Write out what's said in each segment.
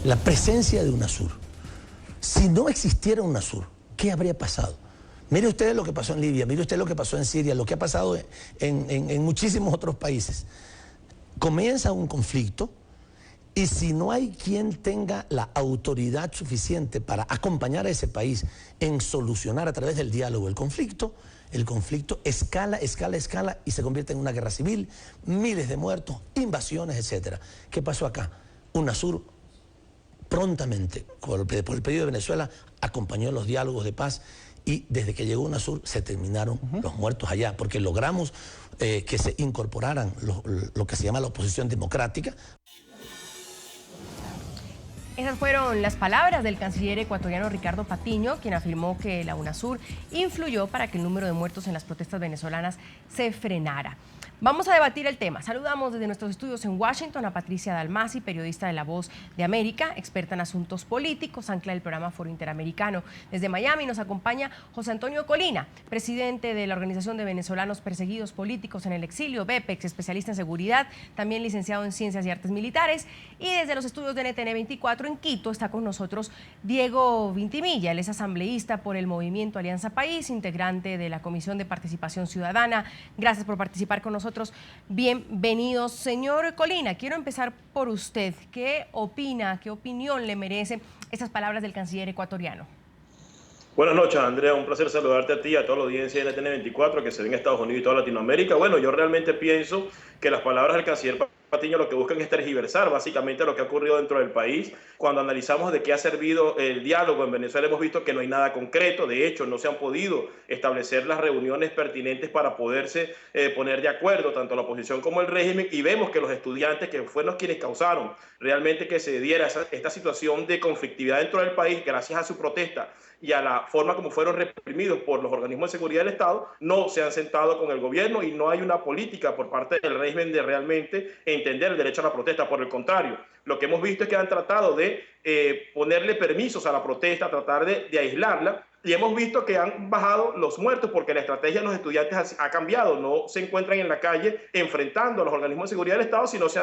La presencia de UNASUR. Si no existiera UNASUR, ¿qué habría pasado? Mire usted lo que pasó en Libia, mire usted lo que pasó en Siria, lo que ha pasado en muchísimos otros países. Comienza un conflicto y si no hay quien tenga la autoridad suficiente para acompañar a ese país en solucionar a través del diálogo el conflicto escala y se convierte en una guerra civil, miles de muertos, invasiones, etc. ¿Qué pasó acá? UNASUR prontamente, por el pedido de Venezuela, acompañó los diálogos de paz y desde que llegó UNASUR se terminaron los muertos allá, porque logramos que se incorporaran lo que se llama la oposición democrática. Esas fueron las palabras del canciller ecuatoriano Ricardo Patiño, quien afirmó que la UNASUR influyó para que el número de muertos en las protestas venezolanas se frenara. Vamos a debatir el tema. Saludamos desde nuestros estudios en Washington a Patricia Dalmasi, periodista de La Voz de América, experta en asuntos políticos, ancla del programa Foro Interamericano. Desde Miami nos acompaña José Antonio Colina, presidente de la Organización de Venezolanos Perseguidos Políticos en el Exilio, BEPEX, especialista en seguridad, también licenciado en Ciencias y Artes Militares. Y desde los estudios de NTN 24 en Quito está con nosotros Diego Vintimilla, él es asambleísta por el Movimiento Alianza País, integrante de la Comisión de Participación Ciudadana. Gracias por participar con nosotros. Bienvenidos. Señor Colina, quiero empezar por usted. ¿Qué opina, qué opinión le merecen esas palabras del canciller ecuatoriano? Buenas noches, Andrea. Un placer saludarte a ti y a toda la audiencia de NTN24 que se ve en Estados Unidos y toda Latinoamérica. Bueno, yo realmente pienso que las palabras del canciller Patiño lo que buscan es tergiversar básicamente lo que ha ocurrido dentro del país. Cuando analizamos de qué ha servido el diálogo en Venezuela, hemos visto que no hay nada concreto. De hecho, no se han podido establecer las reuniones pertinentes para poderse poner de acuerdo tanto la oposición como el régimen, y vemos que los estudiantes, que fueron quienes causaron realmente que se diera esta situación de conflictividad dentro del país, gracias a su protesta y a la forma como fueron reprimidos por los organismos de seguridad del Estado, no se han sentado con el gobierno y no hay una política por parte del régimen de realmente entender el derecho a la protesta. Por el contrario, lo que hemos visto es que han tratado de ponerle permisos a la protesta, tratar de aislarla, y hemos visto que han bajado los muertos porque la estrategia de los estudiantes ha cambiado. No se encuentran en la calle enfrentando a los organismos de seguridad del Estado, sino se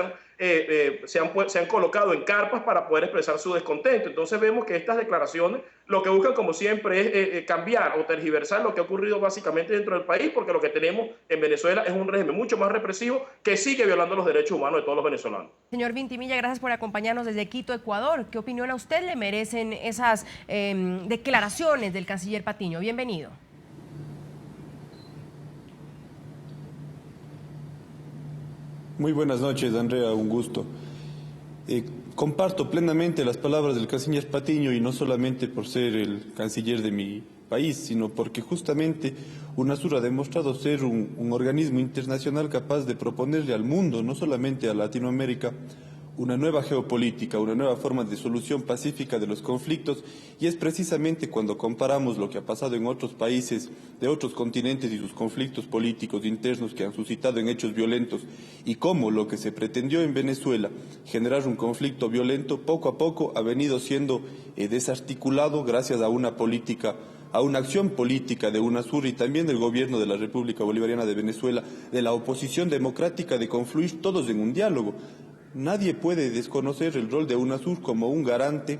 han colocado en carpas para poder expresar su descontento. Entonces vemos que estas declaraciones lo que buscan, como siempre, es cambiar o tergiversar lo que ha ocurrido básicamente dentro del país, porque lo que tenemos en Venezuela es un régimen mucho más represivo que sigue violando los derechos humanos de todos los venezolanos. Señor Vintimilla, gracias por acompañarnos desde Quito, Ecuador. ¿Qué opinión a usted le merecen esas declaraciones del canciller Patiño? Bienvenido. Muy buenas noches, Andrea, un gusto. Comparto plenamente las palabras del canciller Patiño, y no solamente por ser el canciller de mi país, sino porque justamente UNASUR ha demostrado ser un organismo internacional capaz de proponerle al mundo, no solamente a Latinoamérica, una nueva geopolítica, una nueva forma de solución pacífica de los conflictos, y es precisamente cuando comparamos lo que ha pasado en otros países de otros continentes y sus conflictos políticos internos que han suscitado en hechos violentos, y cómo lo que se pretendió en Venezuela, generar un conflicto violento, poco a poco ha venido siendo desarticulado gracias a una política, a una acción política de UNASUR y también del gobierno de la República Bolivariana de Venezuela, de la oposición democrática, de confluir todos en un diálogo. Nadie puede desconocer el rol de UNASUR como un garante,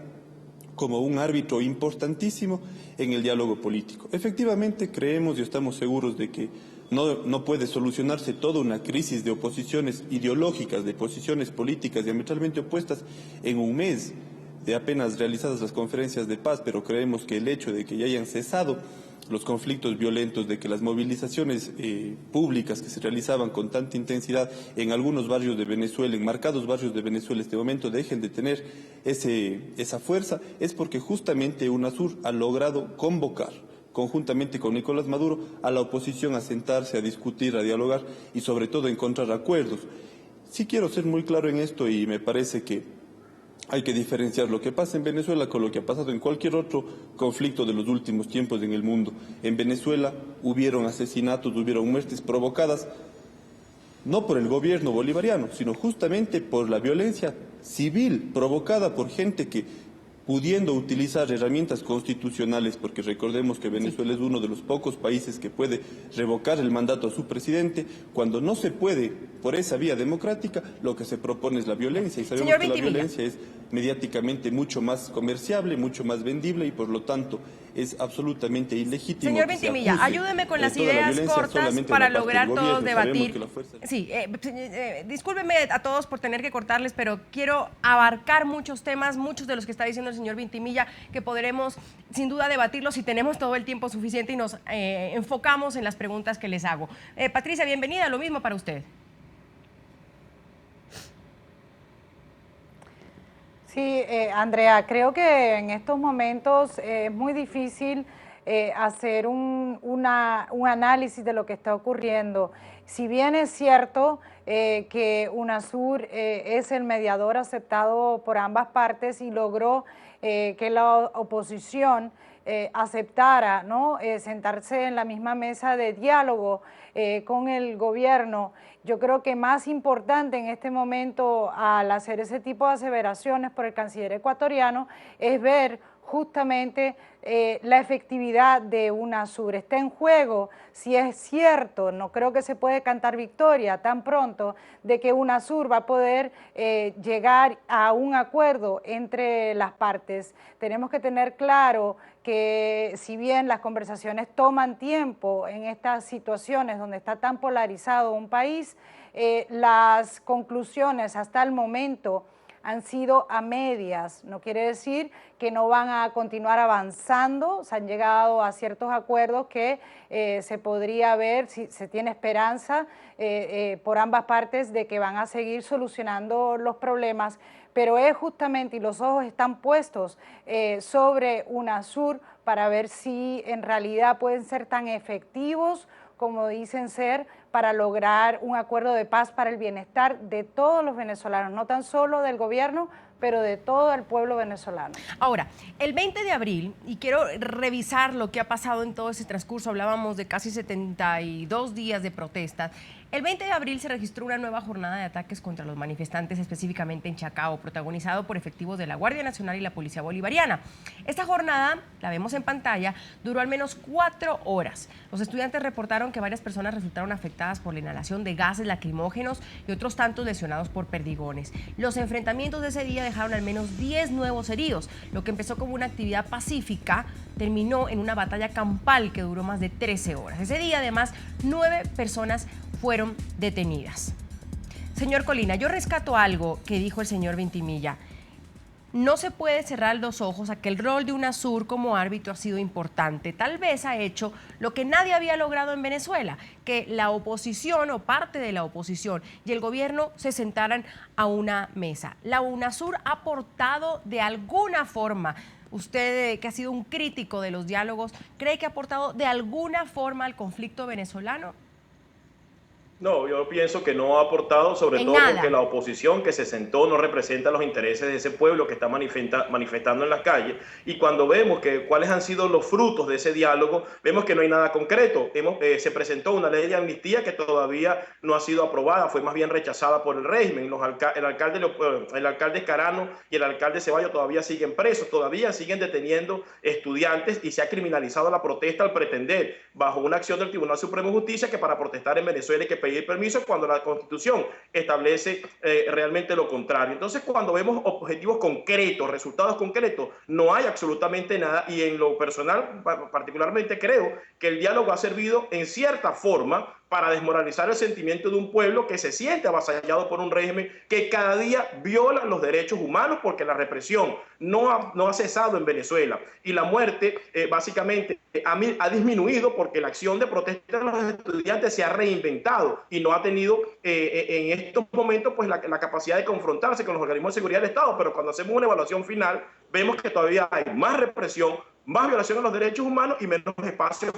como un árbitro importantísimo en el diálogo político. Efectivamente, creemos y estamos seguros de que no puede solucionarse toda una crisis de oposiciones ideológicas, de posiciones políticas diametralmente opuestas en un mes de apenas realizadas las conferencias de paz, pero creemos que el hecho de que ya hayan cesado los conflictos violentos, de que las movilizaciones públicas que se realizaban con tanta intensidad en algunos barrios de Venezuela, en marcados barrios de Venezuela, este momento dejen de tener esa fuerza, es porque justamente UNASUR ha logrado convocar, conjuntamente con Nicolás Maduro, a la oposición a sentarse, a discutir, a dialogar y sobre todo a encontrar acuerdos. Sí quiero ser muy claro en esto, y me parece que hay que diferenciar lo que pasa en Venezuela con lo que ha pasado en cualquier otro conflicto de los últimos tiempos en el mundo. En Venezuela hubieron asesinatos, hubieron muertes provocadas no por el gobierno bolivariano, sino justamente por la violencia civil provocada por gente que, pudiendo utilizar herramientas constitucionales, porque recordemos que Venezuela es uno de los pocos países que puede revocar el mandato a su presidente, cuando no se puede por esa vía democrática, lo que se propone es la violencia, y sabemos que la violencia es mediáticamente mucho más comerciable, mucho más vendible y por lo tanto es absolutamente ilegítimo. Señor Ventimilla, ayúdeme con las ideas cortas para lograr todos debatir. Sí, discúlpeme a todos por tener que cortarles, pero quiero abarcar muchos temas, muchos de los que está diciendo el señor Ventimilla, que podremos sin duda debatirlos si tenemos todo el tiempo suficiente y nos enfocamos en las preguntas que les hago. Patricia, bienvenida, lo mismo para usted. Sí, Andrea, creo que en estos momentos es muy difícil hacer un análisis de lo que está ocurriendo. Si bien es cierto que UNASUR es el mediador aceptado por ambas partes y logró que la oposición aceptara, ¿no? Sentarse en la misma mesa de diálogo con el gobierno. Yo creo que más importante en este momento al hacer ese tipo de aseveraciones por el canciller ecuatoriano es ver justamente la efectividad de UNASUR. Está en juego, si es cierto, no creo que se puede cantar victoria tan pronto, de que UNASUR va a poder llegar a un acuerdo entre las partes. Tenemos que tener claro que si bien las conversaciones toman tiempo en estas situaciones donde está tan polarizado un país, las conclusiones hasta el momento han sido a medias. No quiere decir que no van a continuar avanzando, se han llegado a ciertos acuerdos que se podría ver, si se tiene esperanza por ambas partes de que van a seguir solucionando los problemas, pero es justamente, y los ojos están puestos sobre UNASUR para ver si en realidad pueden ser tan efectivos como dicen ser, para lograr un acuerdo de paz para el bienestar de todos los venezolanos, no tan solo del gobierno, pero de todo el pueblo venezolano. Ahora, el 20 de abril, y quiero revisar lo que ha pasado en todo ese transcurso, hablábamos de casi 72 días de protestas. El 20 de abril se registró una nueva jornada de ataques contra los manifestantes, específicamente en Chacao, protagonizado por efectivos de la Guardia Nacional y la Policía Bolivariana. Esta jornada, la vemos en pantalla, duró al menos 4 horas. Los estudiantes reportaron que varias personas resultaron afectadas por la inhalación de gases lacrimógenos y otros tantos lesionados por perdigones. Los enfrentamientos de ese día dejaron al menos 10 nuevos heridos. Lo que empezó como una actividad pacífica terminó en una batalla campal que duró más de 13 horas. Ese día, además, 9 personas fueron detenidas. Señor Colina, yo rescato algo que dijo el señor Ventimilla. No se puede cerrar los ojos a que el rol de UNASUR como árbitro ha sido importante. Tal vez ha hecho lo que nadie había logrado en Venezuela, que la oposición o parte de la oposición y el gobierno se sentaran a una mesa. ¿La UNASUR ha aportado de alguna forma, usted que ha sido un crítico de los diálogos, cree que ha aportado de alguna forma al conflicto venezolano? No, yo pienso que no ha aportado, sobre todo porque la oposición que se sentó no representa los intereses de ese pueblo que está manifestando en las calles. Y cuando vemos cuáles han sido los frutos de ese diálogo, vemos que no hay nada concreto. Se presentó una ley de amnistía que todavía no ha sido aprobada, fue más bien rechazada por el régimen. El alcalde Carano y el alcalde Ceballos todavía siguen presos, todavía siguen deteniendo estudiantes y se ha criminalizado la protesta al pretender, bajo una acción del Tribunal Supremo de Justicia, que para protestar en Venezuela hay que pedir permiso cuando la Constitución establece realmente lo contrario. Entonces, cuando vemos objetivos concretos, resultados concretos, no hay absolutamente nada, y en lo personal particularmente creo que el diálogo ha servido en cierta forma para desmoralizar el sentimiento de un pueblo que se siente avasallado por un régimen que cada día viola los derechos humanos, porque la represión no ha cesado en Venezuela y la muerte básicamente ha disminuido porque la acción de protesta de los estudiantes se ha reinventado y no ha tenido en estos momentos pues la capacidad de confrontarse con los organismos de seguridad del Estado. Pero cuando hacemos una evaluación final vemos que todavía hay más represión, más violación a los derechos humanos y menos espacio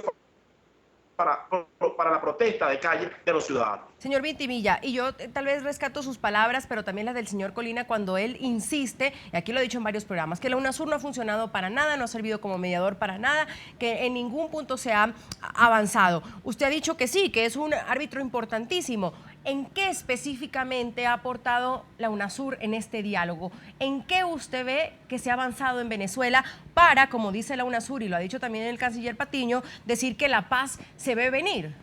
para la protesta de calle de los ciudadanos. Señor Ventimilla, y yo tal vez rescato sus palabras, pero también las del señor Colina, cuando él insiste, y aquí lo he dicho en varios programas, que la UNASUR no ha funcionado para nada, no ha servido como mediador para nada, que en ningún punto se ha avanzado. Usted ha dicho que sí, que es un árbitro importantísimo. ¿En qué específicamente ha aportado la UNASUR en este diálogo? ¿En qué usted ve que se ha avanzado en Venezuela para, como dice la UNASUR, y lo ha dicho también el canciller Patiño, decir que la paz se ve venir?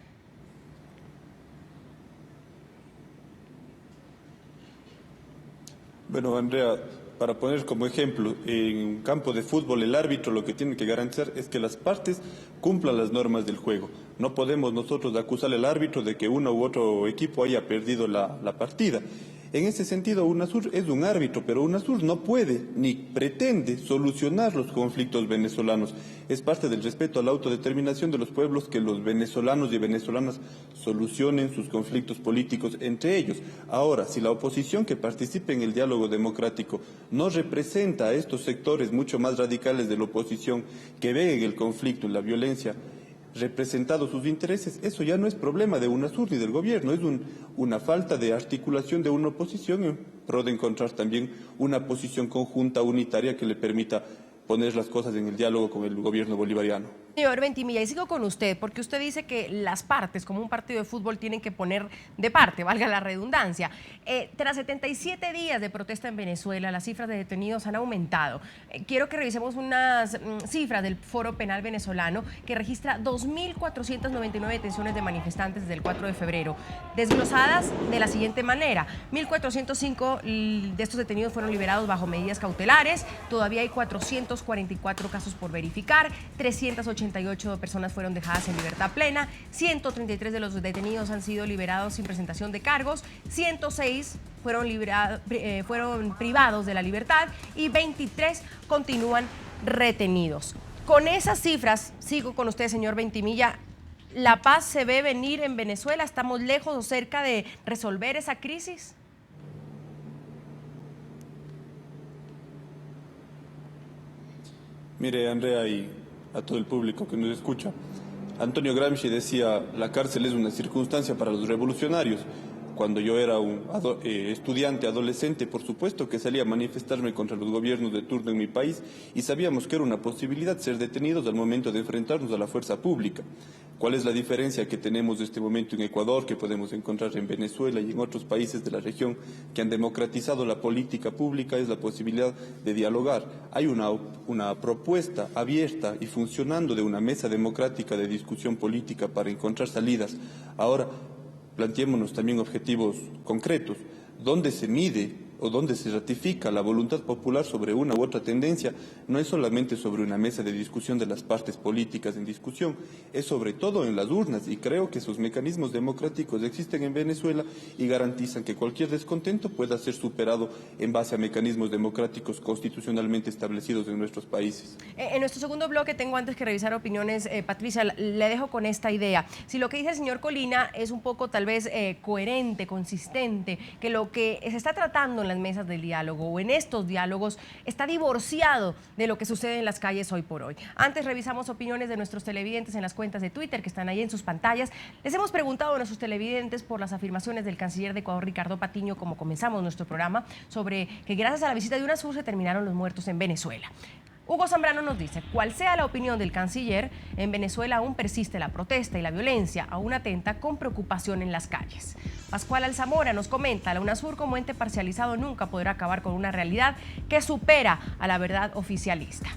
Bueno, Andrea, Para poner como ejemplo, en un campo de fútbol el árbitro lo que tiene que garantizar es que las partes cumplan las normas del juego. No podemos nosotros acusar al árbitro de que uno u otro equipo haya perdido la partida. En ese sentido, UNASUR es un árbitro, pero UNASUR no puede ni pretende solucionar los conflictos venezolanos. Es parte del respeto a la autodeterminación de los pueblos que los venezolanos y venezolanas solucionen sus conflictos políticos entre ellos. Ahora, si la oposición que participe en el diálogo democrático no representa a estos sectores mucho más radicales de la oposición que ven en el conflicto, en la violencia, representados sus intereses, eso ya no es problema de UNASUR ni del gobierno, es una falta de articulación de una oposición en pro de encontrar también una posición conjunta, unitaria, que le permita poner las cosas en el diálogo con el gobierno bolivariano. Señor Ventimilla, y sigo con usted, porque usted dice que las partes, como un partido de fútbol, tienen que poner de parte, valga la redundancia. Tras 77 días de protesta en Venezuela, las cifras de detenidos han aumentado. Quiero que revisemos unas cifras del Foro Penal Venezolano, que registra 2.499 detenciones de manifestantes desde el 4 de febrero, desglosadas de la siguiente manera. 1.405 de estos detenidos fueron liberados bajo medidas cautelares, todavía hay 444 casos por verificar, 388 personas fueron dejadas en libertad plena, 133 de los detenidos han sido liberados sin presentación de cargos, 106 fueron privados de la libertad y 23 continúan retenidos. Con esas cifras, sigo con usted, señor Ventimilla, ¿la paz se ve venir en Venezuela? ¿Estamos lejos o cerca de resolver esa crisis? Mire, Andrea, y a todo el público que nos escucha, Antonio Gramsci decía: la cárcel es una circunstancia para los revolucionarios. Cuando yo era un estudiante, adolescente, por supuesto que salía a manifestarme contra los gobiernos de turno en mi país y sabíamos que era una posibilidad ser detenidos al momento de enfrentarnos a la fuerza pública. ¿Cuál es la diferencia que tenemos de este momento en Ecuador, que podemos encontrar en Venezuela y en otros países de la región que han democratizado la política pública? Es la posibilidad de dialogar. Hay una propuesta abierta y funcionando de una mesa democrática de discusión política para encontrar salidas. Ahora, planteémonos también objetivos concretos. ¿Dónde se mide o dónde se ratifica la voluntad popular sobre una u otra tendencia? No es solamente sobre una mesa de discusión de las partes políticas en discusión, es sobre todo en las urnas, y creo que esos mecanismos democráticos existen en Venezuela y garantizan que cualquier descontento pueda ser superado en base a mecanismos democráticos constitucionalmente establecidos en nuestros países. En nuestro segundo bloque tengo antes que revisar opiniones, Patricia, le dejo con esta idea. Si lo que dice el señor Colina es un poco tal vez coherente, consistente, que lo que se está tratando en las mesas del diálogo o en estos diálogos está divorciado de lo que sucede en las calles hoy por hoy. Antes revisamos opiniones de nuestros televidentes en las cuentas de Twitter que están ahí en sus pantallas. Les hemos preguntado a nuestros televidentes por las afirmaciones del canciller de Ecuador, Ricardo Patiño, como comenzamos nuestro programa, sobre que gracias a la visita de UNASUR se terminaron los muertos en Venezuela. Hugo Zambrano nos dice: cual sea la opinión del canciller, en Venezuela aún persiste la protesta y la violencia aún atenta con preocupación en las calles. Pascual Alzamora nos comenta: la UNASUR como ente parcializado nunca podrá acabar con una realidad que supera a la verdad oficialista.